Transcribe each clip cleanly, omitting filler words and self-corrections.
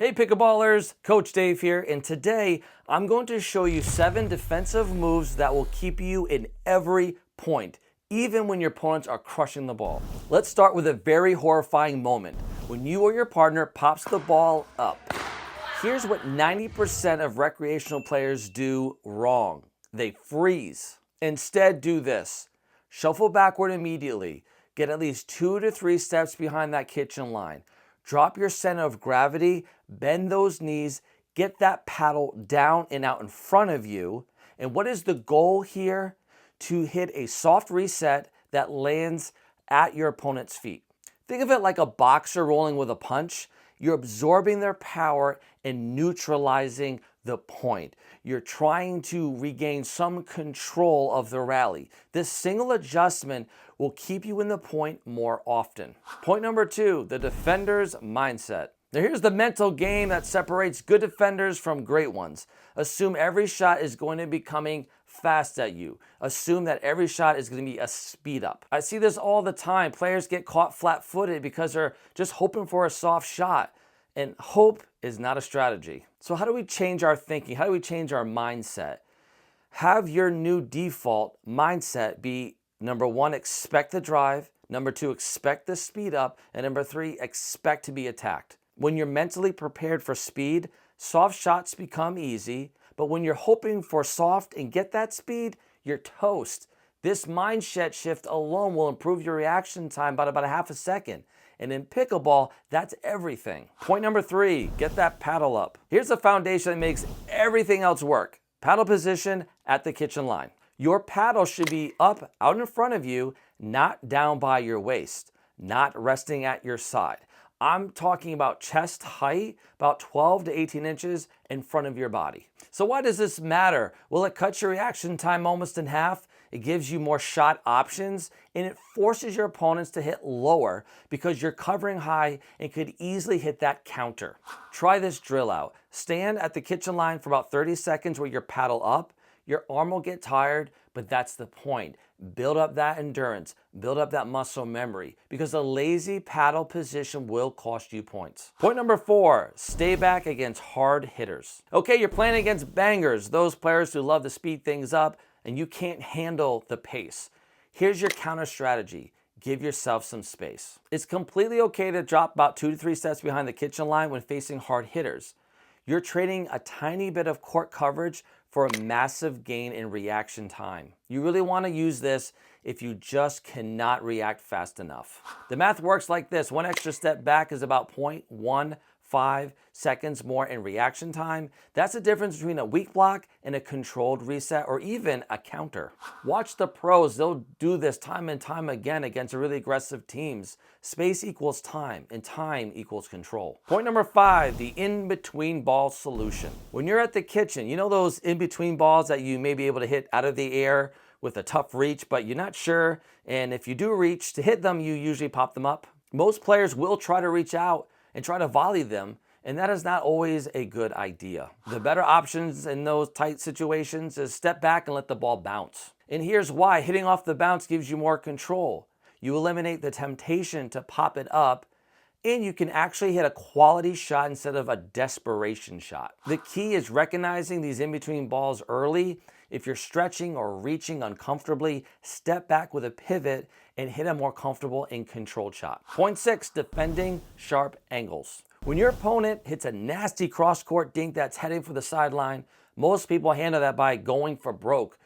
Hey pickleballers, Coach Dave here, and today I'm going to show you 7 defensive moves that will keep you in every point, even when your opponents are crushing the ball. Let's start with a very horrifying moment, when you or your partner pops the ball up. Here's what 90% of recreational players do wrong. They freeze. Instead, do this. Shuffle backward immediately. Get at least 2 to 3 steps behind that kitchen line. Drop your center of gravity, bend those knees, get that paddle down and out in front of you. And what is the goal here? To hit a soft reset that lands at your opponent's feet. Think of it like a boxer rolling with a punch. You're absorbing their power and neutralizing the point. You're trying to regain some control of the rally. This single adjustment will keep you in the point more often. Point number 2, the defender's mindset. Now here's the mental game that separates good defenders from great ones. Assume every shot is going to be coming fast at you. Assume that every shot is going to be a speed up. I see this all the time. Players get caught flat-footed because they're just hoping for a soft shot. And hope is not a strategy. So how do we change our thinking? How do we change our mindset? Have your new default mindset be number 1, expect the drive. Number 2, expect the speed up. And number 3, expect to be attacked. When you're mentally prepared for speed, soft shots become easy. But when you're hoping for soft and get that speed, you're toast. This mindset shift alone will improve your reaction time by about a half a second. And in pickleball, that's everything. Point number 3, get that paddle up. Here's the foundation that makes everything else work. Paddle position at the kitchen line. Your paddle should be up out in front of you, not down by your waist, not resting at your side. I'm talking about chest height, about 12 to 18 inches in front of your body. So why does this matter? Well, it cuts your reaction time almost in half. It gives you more shot options, and it forces your opponents to hit lower because you're covering high and could easily hit that counter. Try this drill out. Stand at the kitchen line for about 30 seconds with your paddle up. Your arm will get tired, but that's the point. Build up that endurance, build up that muscle memory, because a lazy paddle position will cost you points. Point number 4, stay back against hard hitters. Okay, you're playing against bangers, those players who love to speed things up and you can't handle the pace. Here's your counter strategy. Give yourself some space. It's completely okay to drop about 2 to 3 steps behind the kitchen line when facing hard hitters. You're trading a tiny bit of court coverage for a massive gain in reaction time. You really want to use this if you just cannot react fast enough. The math works like this. 1 extra step back is about 0.15 seconds more in reaction time. That's the difference between a weak block and a controlled reset, or even a counter. Watch the pros. They'll do this time and time again against really aggressive teams. Space equals time, and time equals control. Point number 5, the in-between ball solution. When you're at the kitchen, you know those in-between balls that you may be able to hit out of the air with a tough reach, but you're not sure, and if you do reach to hit them, you usually pop them up. Most players will try to reach out and try to volley them, and that is not always a good idea. The better options in those tight situations is step back and let the ball bounce. And here's why. Hitting off the bounce gives you more control. You eliminate the temptation to pop it up, and you can actually hit a quality shot instead of a desperation shot. The key is recognizing these in-between balls early. If you're stretching or reaching uncomfortably, step back with a pivot and hit a more comfortable and controlled shot. Point 6, defending sharp angles. When your opponent hits a nasty cross-court dink that's heading for the sideline, most people handle that by going for broke.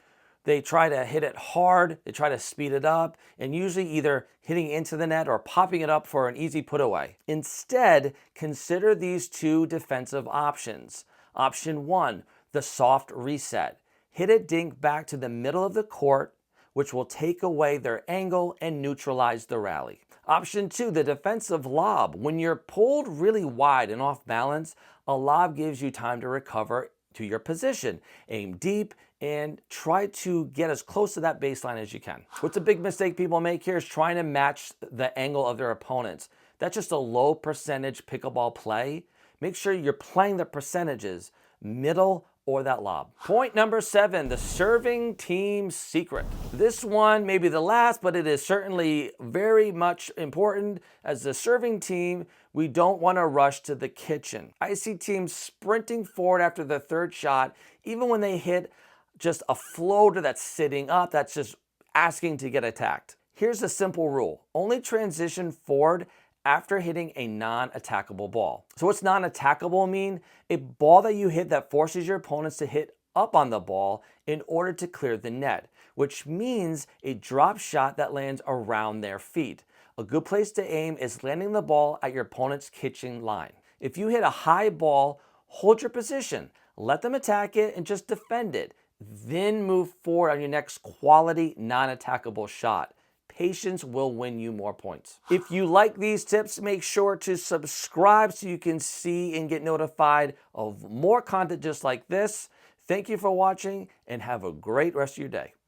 They try to hit it hard, they try to speed it up, and usually either hitting into the net or popping it up for an easy put away. Instead, consider these 2 defensive options. Option 1, the soft reset. Hit a dink back to the middle of the court, which will take away their angle and neutralize the rally. Option 2, the defensive lob. When you're pulled really wide and off balance, a lob gives you time to recover to your position. Aim deep and try to get as close to that baseline as you can. What's a big mistake people make here is trying to match the angle of their opponents. That's just a low percentage pickleball play. Make sure you're playing the percentages, middle or that lob. Point number 7, the serving team secret. This one may be the last, but it is certainly very much important. As the serving team, We don't want to rush to the kitchen. I see teams sprinting forward after the third shot, even when they hit just a floater that's sitting up, that's just asking to get attacked. Here's a simple rule. Only transition forward after hitting a non-attackable ball. So what's non-attackable mean? A ball that you hit that forces your opponents to hit up on the ball in order to clear the net, which means a drop shot that lands around their feet. A good place to aim is landing the ball at your opponent's kitchen line. If you hit a high ball, hold your position, let them attack it and just defend it. Then move forward on your next quality non-attackable shot. Patience will win you more points. If you like these tips, make sure to subscribe so you can see and get notified of more content just like this. Thank you for watching and have a great rest of your day.